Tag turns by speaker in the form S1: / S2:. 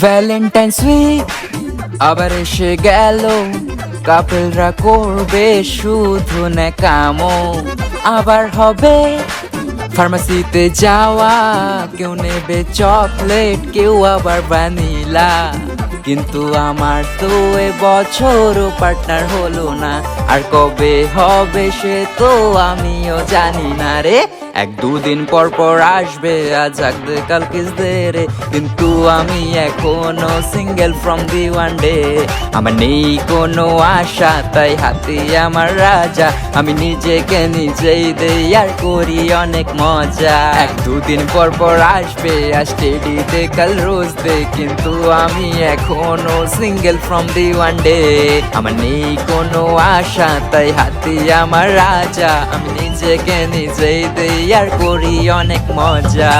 S1: Valentine's week আবার এসে গেল, কাপেলরা করবে শুধু ন্যাকামো। আবার হবে ফার্মাসিতে যাওয়া, কেউ নেবে চকলেট, কেউ আবার ভ্যানিলা। কিন্তু আমার তো এবছরও পার্টনার হলো না, আর কবে হবে সে তো আমিও জানি না রে। এক দুদিন পর পর আসবে, আজ আগদে কাল কিসদে রে। কিন্তু আমি এখনো single from the one day. আমার নেই কোনো আশা, তাই হাতে আমার রাজা। আমি নিজেকে নিজেই দেই আর করি অনেক মজা। এক দুদিন পর পর আসবে, আজ টেডি দে কাল রোজ দে। কিন্তু আমি এখনো single from the one day. আমার নেই কোনো আশা, তাই হাতে আমার রাজা। আমি নিজেকে নিজেই দেই আর করি অনেক মজা।